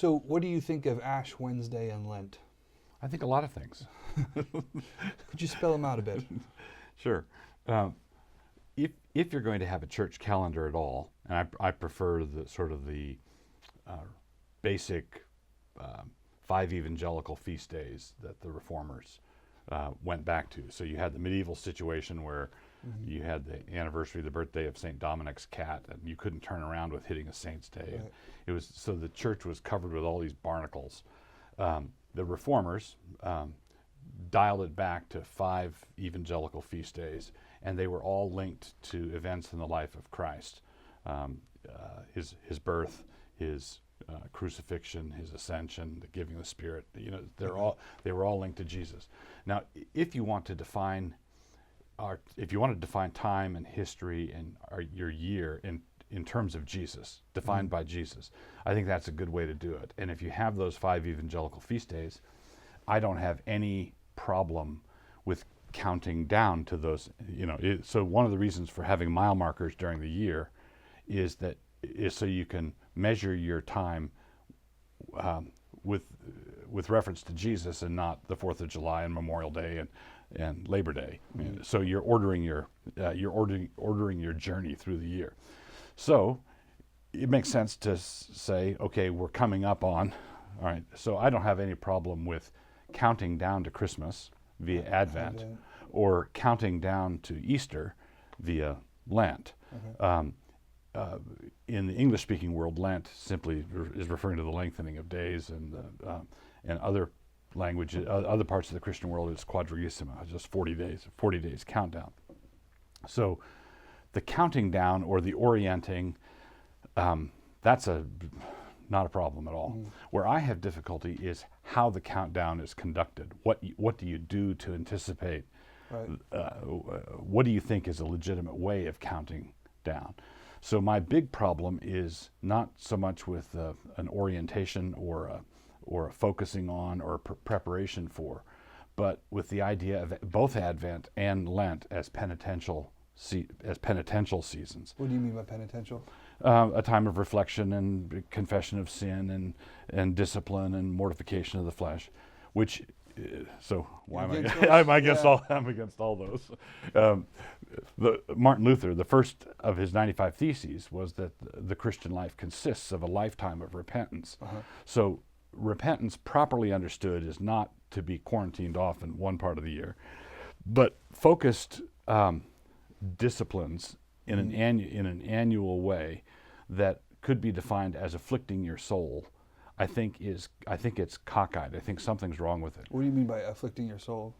So what do you think of Ash Wednesday and Lent? I think a lot of things. Could you spell them out a bit? Sure. Um, if you're going to have a church calendar at all, and I prefer the sort of the basic 5 evangelical feast days that the reformers went back to. So you had the medieval situation where you had the anniversary of the birthday of St. Dominic's cat, and you couldn't turn around with hitting a saint's day. Right. It was so the church was covered with all these barnacles. The reformers dialed it back to 5 evangelical feast days, and they were all linked to events in the life of Christ, his birth, his crucifixion, his ascension, the giving of the Spirit. You know, they were all linked to Jesus. Now, if you want to define time and history and your year in terms of Jesus, defined by Jesus, I think that's a good way to do it. And if you have those 5 evangelical feast days, I don't have any problem with counting down to those. You know, so one of the reasons for having mile markers during the year is so you can measure your time with reference to Jesus and not the 4th of July and Memorial Day and Labor Day. So you're ordering your journey through the year. So it makes sense to say, okay, we're coming up on, all right. So I don't have any problem with counting down to Christmas via Advent, or counting down to Easter via Lent. Okay. In the English-speaking world, Lent simply is referring to the lengthening of days, and other languages, other parts of the Christian world, is quadragesima, just 40 days countdown. So the counting down or the orienting, that's not a problem at all. Where I have difficulty is how the countdown is conducted. What do you do to anticipate? Right. What do you think is a legitimate way of counting down? So my big problem is not so much with an orientation or a focusing on or preparation for, but with the idea of both Advent and Lent as penitential seasons. What do you mean by penitential? A time of reflection and confession of sin and discipline and mortification of the flesh, which. So why am I? I'm against all those. Martin Luther, the first of his 95 Theses was that the Christian life consists of a lifetime of repentance. So repentance, properly understood, is not to be quarantined off in one part of the year, but focused disciplines in an annual way that could be defined as afflicting your soul. I think it's cockeyed. I think something's wrong with it. What do you mean by afflicting your soul?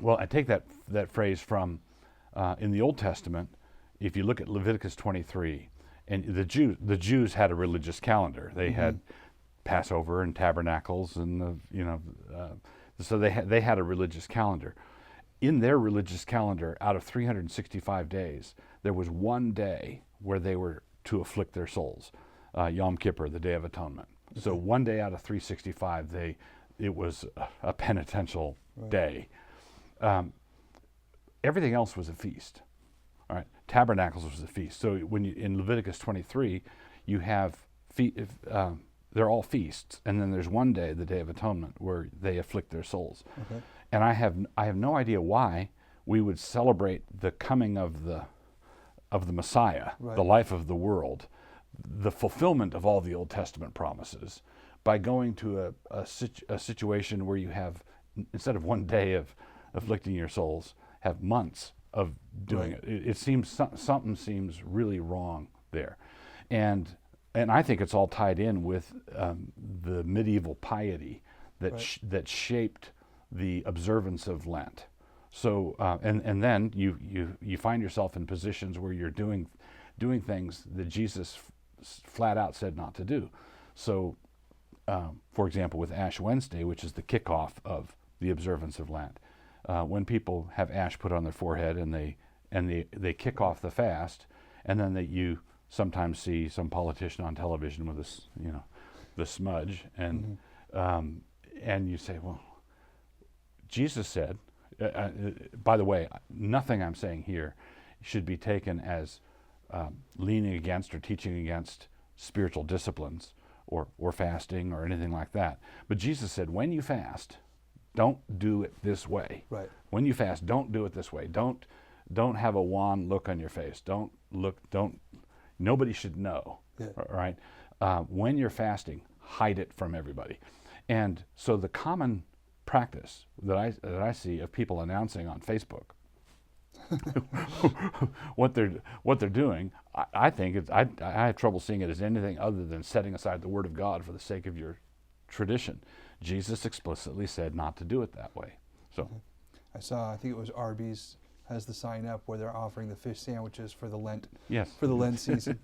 Well, I take that phrase from in the Old Testament. If you look at Leviticus 23, and the Jews had a religious calendar. They had Passover and Tabernacles, and so they had a religious calendar. In their religious calendar, out of 365 days, there was one day where they were to afflict their souls, Yom Kippur, the Day of Atonement. So one day out of 365, it was a penitential day. Everything else was a feast. All right, Tabernacles was a feast. So when in Leviticus 23, you have they're all feasts, and then there's one day, the Day of Atonement, where they afflict their souls. Okay. And I have no idea why we would celebrate the coming of the Messiah, the life of the world, the fulfillment of all the Old Testament promises, by going to a situation where you have, instead of one day of afflicting your souls, have months of doing it. It seems something seems really wrong there, and I think it's all tied in with the medieval piety that shaped the observance of Lent. So and then you find yourself in positions where you're doing things that Jesus flat out said not to do. So, for example, with Ash Wednesday, which is the kickoff of the observance of Lent, when people have ash put on their forehead and they kick off the fast, and then you sometimes see some politician on television with this, the smudge, and you say, well, Jesus said. By the way, nothing I'm saying here should be taken as leaning against or teaching against spiritual disciplines or fasting or anything like that. But Jesus said, when you fast, don't do it this way. Right. When you fast, don't do it this way. Don't have a wan look on your face. Nobody should know. Yeah. All right. When you're fasting, hide it from everybody. And so the common practice that I see of people announcing on Facebook what they're doing, I think I have trouble seeing it as anything other than setting aside the Word of God for the sake of your tradition. Jesus explicitly said not to do it that way. So I think it was Arby's has the sign up where they're offering the fish sandwiches for the Lent. Yes. For the Lent season.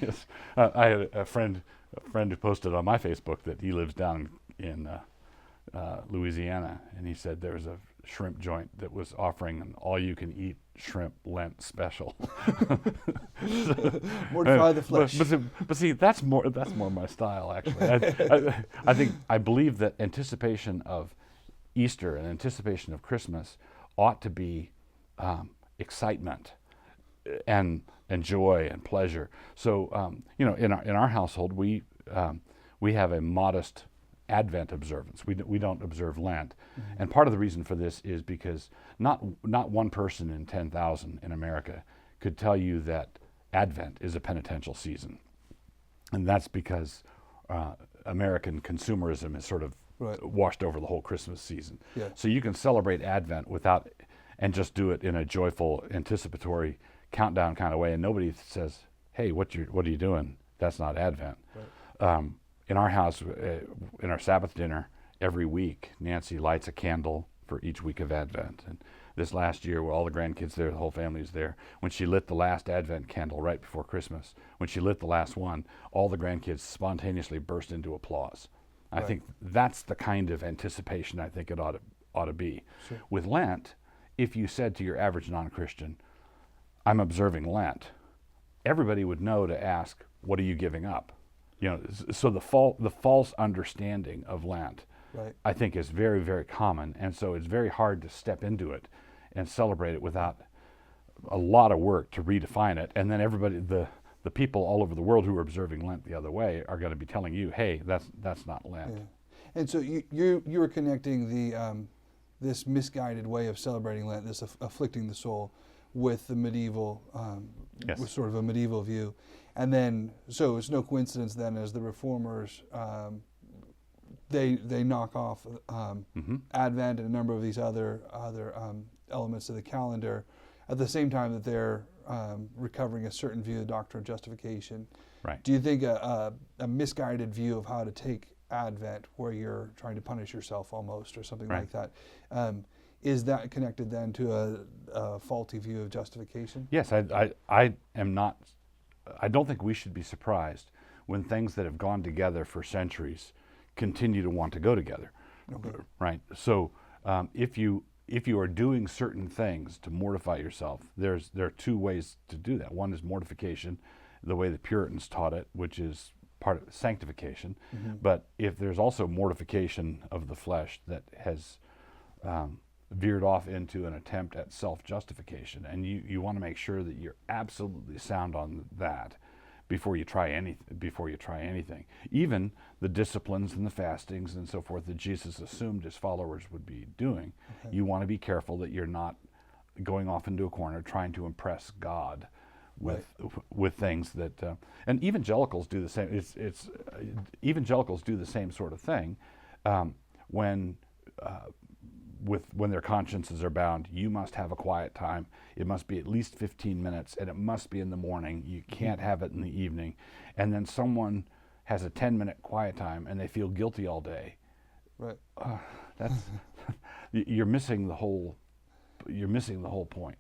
Yes. I had a friend who posted on my Facebook that he lives down in Louisiana, and he said there was a shrimp joint that was offering an all-you-can-eat shrimp Lent special. Mortify the flesh. But see, that's more my style, actually. I believe that anticipation of Easter and anticipation of Christmas ought to be excitement and joy and pleasure. So in our household we have a modest Advent observance. We don't observe Lent, and part of the reason for this is because not one person in 10,000 in America could tell you that Advent is a penitential season, and that's because American consumerism has sort of washed over the whole Christmas season. Yeah. So you can celebrate Advent and just do it in a joyful, anticipatory countdown kind of way, and nobody says, "Hey, what are you doing? That's not Advent." Right. In our house, in our Sabbath dinner, every week, Nancy lights a candle for each week of Advent. And this last year, where all the grandkids there, the whole family's there, when she lit the last Advent candle right before Christmas, when she lit the last one, all the grandkids spontaneously burst into applause. I think that's the kind of anticipation I think it ought to be. Sure. With Lent, if you said to your average non-Christian, "I'm observing Lent," everybody would know to ask, "What are you giving up?" So the false understanding of Lent, I think, is very, very common, and so it's very hard to step into it and celebrate it without a lot of work to redefine it. And then everybody, the people all over the world who are observing Lent the other way, are going to be telling you, "Hey, that's not Lent." Yeah. And so you were connecting the this misguided way of celebrating Lent, this afflicting the soul, with the medieval, with sort of a medieval view. And then, so it's no coincidence then, as the Reformers, they knock off Advent and a number of these other elements of the calendar, at the same time that they're recovering a certain view of the doctrine of justification. Right. Do you think a misguided view of how to take Advent, where you're trying to punish yourself almost, or something like that, is that connected then to a faulty view of justification? Yes, I am not. I don't think we should be surprised when things that have gone together for centuries continue to want to go together. Okay. Right. So if you are doing certain things to mortify yourself, there are two ways to do that. One is mortification, the way the Puritans taught it, which is part of sanctification. But if there's also mortification of the flesh that has veered off into an attempt at self-justification, and you want to make sure that you're absolutely sound on that before you try anything. Even the disciplines and the fastings and so forth that Jesus assumed his followers would be doing, you want to be careful that you're not going off into a corner trying to impress God with things that and evangelicals do the same. Evangelicals do the same sort of thing when their consciences are bound. You must have a quiet time. It must be at least 15 minutes, and it must be in the morning. You can't have it in the evening. And then someone has a 10-minute quiet time, and they feel guilty all day. Right. That's you're missing the whole point.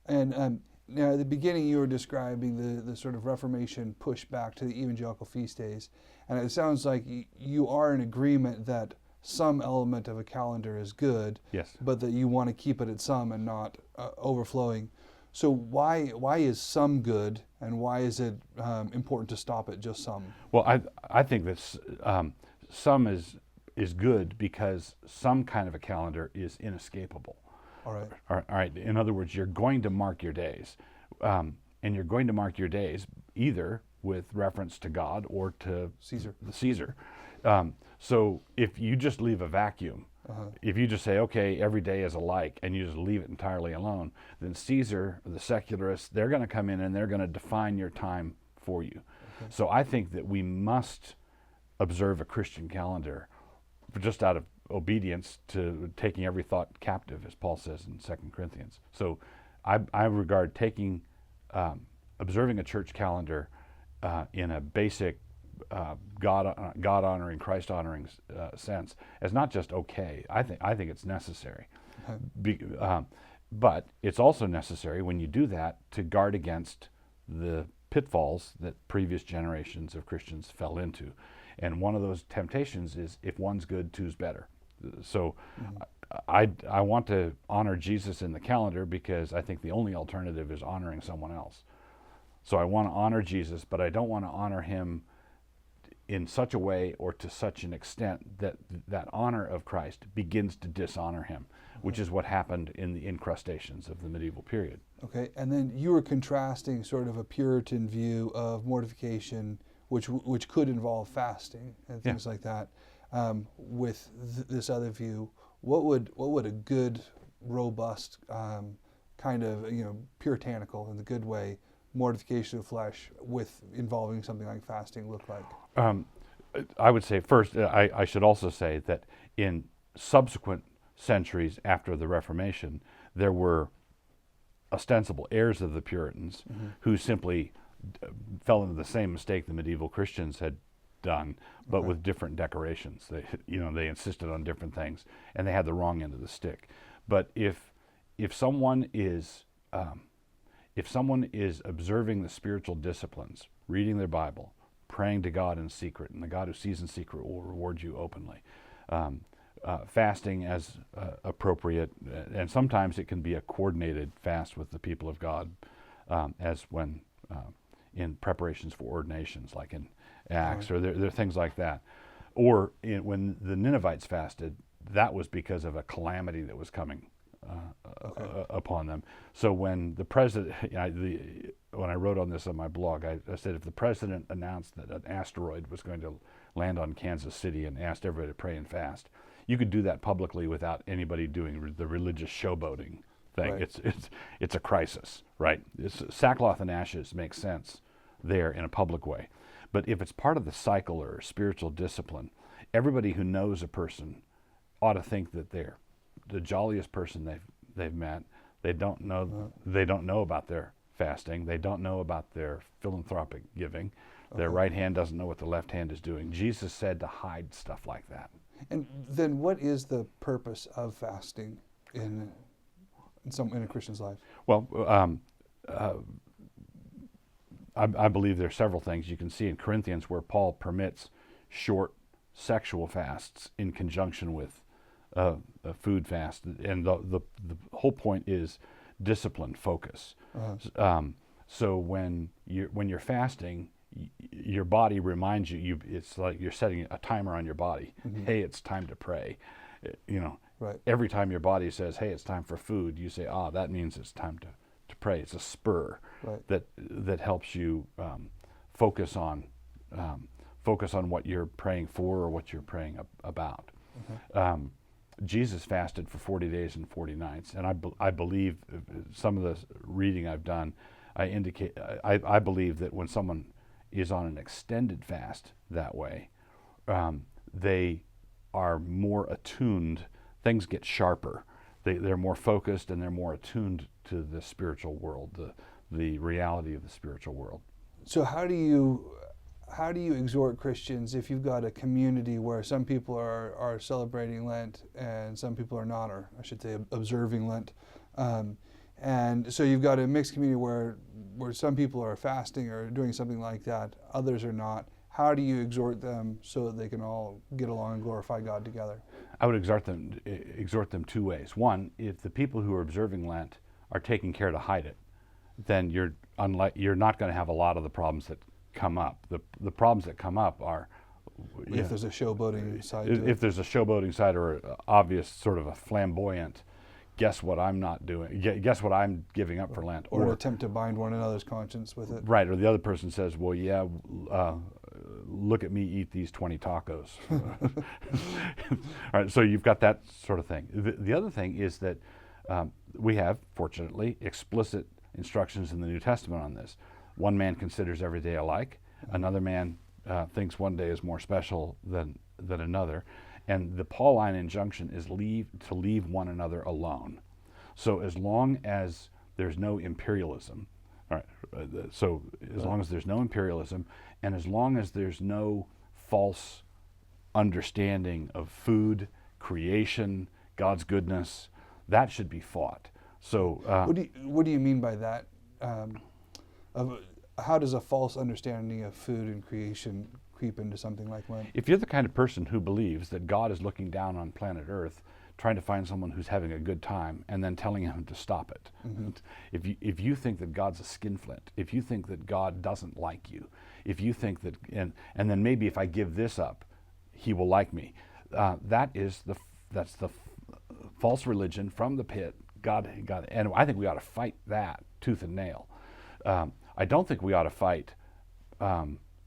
And now, at the beginning, you were describing the sort of Reformation push back to the evangelical feast days, and it sounds like you are in agreement that some element of a calendar is good, yes, but that you want to keep it at some and not overflowing. So why is some good, and why is it important to stop at just some? Well, I think that some is good because some kind of a calendar is inescapable. All right. All right. In other words, you're going to mark your days, and you're going to mark your days either with reference to God or to Caesar. So if you just leave a vacuum, if you just say, okay, every day is alike, and you just leave it entirely alone, then Caesar, the secularists, they're going to come in and they're going to define your time for you. Okay. So I think that we must observe a Christian calendar just out of obedience to taking every thought captive, as Paul says in 2 Corinthians. So I regard observing a church calendar in a basic God-honoring, Christ-honoring sense as not just okay. I think it's necessary. But it's also necessary when you do that to guard against the pitfalls that previous generations of Christians fell into. And one of those temptations is if one's good, two's better. So I want to honor Jesus in the calendar because I think the only alternative is honoring someone else. So I want to honor Jesus, but I don't want to honor him in such a way or to such an extent that that honor of Christ begins to dishonor him, which is what happened in the incrustations of the medieval period. Okay, and then you were contrasting sort of a Puritan view of mortification, which could involve fasting and things like that, with this other view. What would a good, robust, kind of puritanical in the good way mortification of flesh with involving something like fasting look like? I would say first, I should also say that in subsequent centuries after the Reformation, there were ostensible heirs of the Puritans who simply fell into the same mistake the medieval Christians had done, but with different decorations. They insisted on different things, and they had the wrong end of the stick. But if someone is observing the spiritual disciplines, reading their Bible, praying to God in secret, and the God who sees in secret will reward you openly, fasting as appropriate, and sometimes it can be a coordinated fast with the people of God, as when in preparations for ordinations, like in Acts, or there are things like that. Or when the Ninevites fasted, that was because of a calamity that was coming upon them. So when the president, when I wrote on this on my blog, I said if the president announced that an asteroid was going to land on Kansas City and asked everybody to pray and fast, you could do that publicly without anybody doing the religious showboating thing. Right. It's a crisis, right? Sackcloth and ashes makes sense there in a public way. But if it's part of the cycle or spiritual discipline, everybody who knows a person ought to think that they're the jolliest person they've met. They don't know about their fasting. They don't know about their philanthropic giving. Their right hand doesn't know what the left hand is doing. Jesus said to hide stuff like that. And then what is the purpose of fasting in a Christian's life? Well, I believe there are several things you can see in Corinthians where Paul permits short sexual fasts in conjunction with a food fast, and the whole point is discipline, focus. So when you're fasting, your body reminds you. It's like you're setting a timer on your body. Hey, it's time to pray. Right. Every time your body says, "Hey, it's time for food," you say, that means it's time to pray. It's a spur that helps you focus on what you're praying for or what you're praying about. Jesus fasted for 40 days and 40 nights, and I believe some of the reading I've done, I believe that when someone is on an extended fast that way, they are more attuned. Things get sharper. They're more focused and they're more attuned to the spiritual world, the reality of the spiritual world. So how do you exhort Christians if you've got a community where some people are celebrating Lent and some people are not, or I should say observing Lent, and so you've got a mixed community where some people are fasting or doing something like that, others are not. How do you exhort them so that they can all get along and glorify God together? I would exhort them two ways. One, if the people who are observing Lent are taking care to hide it, then you're not going to have a lot of the problems that come up. The problems that come up are if there's a showboating side. If there's a showboating side or obvious sort of a flamboyant guess what I'm not doing, guess what I'm giving up for Lent. Or an attempt to bind one another's conscience with it. Right, or the other person says, well, yeah, look at me eat these 20 tacos. All right, so you've got that sort of thing. The other thing is that we have, fortunately, explicit instructions in the New Testament on this. One man considers every day alike. Another man thinks one day is more special than another. And the Pauline injunction is to leave one another alone. So as long as there's no imperialism, all right, so as long as there's no imperialism, and as long as there's no false understanding of food, creation, God's goodness, that should be fought. So what do you mean by that? How does a false understanding of food and creation creep into something like Lent? If you're the kind of person who believes that God is looking down on planet Earth, trying to find someone who's having a good time and then telling him to stop it, if you think that God's a skinflint, if you think that God doesn't like you, if you think that, and then maybe if I give this up, he will like me, that's the false religion from the pit. God, and I think we ought to fight that tooth and nail. I don't think we ought to fight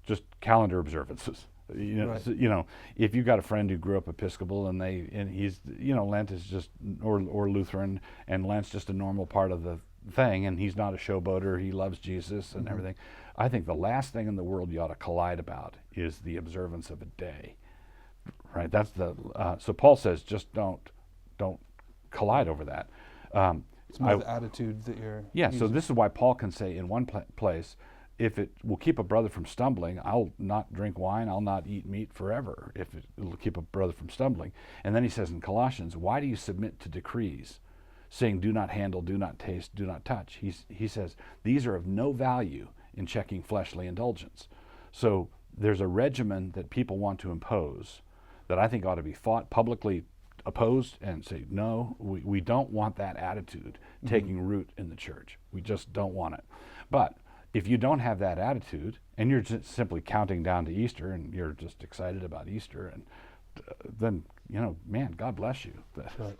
just calendar observances. Right. So, if you've got a friend who grew up Episcopal and he's, Lent is just, or Lutheran, and Lent's just a normal part of the thing, and he's not a showboater, he loves Jesus and everything. I think the last thing in the world you ought to collide about is the observance of a day. Right? That's so Paul says, just don't collide over that. It's more the attitude that you're using. So this is why Paul can say in one place, if it will keep a brother from stumbling, I'll not drink wine, I'll not eat meat forever, if it will keep a brother from stumbling. And then he says in Colossians, why do you submit to decrees, saying do not handle, do not taste, do not touch? He says, these are of no value in checking fleshly indulgence. So there's a regimen that people want to impose that I think ought to be fought, publicly opposed, and say, no, we don't want that attitude taking root in the church. We just don't want it. But if you don't have that attitude, and you're just simply counting down to Easter, and you're just excited about Easter, and then, man, God bless you. Right.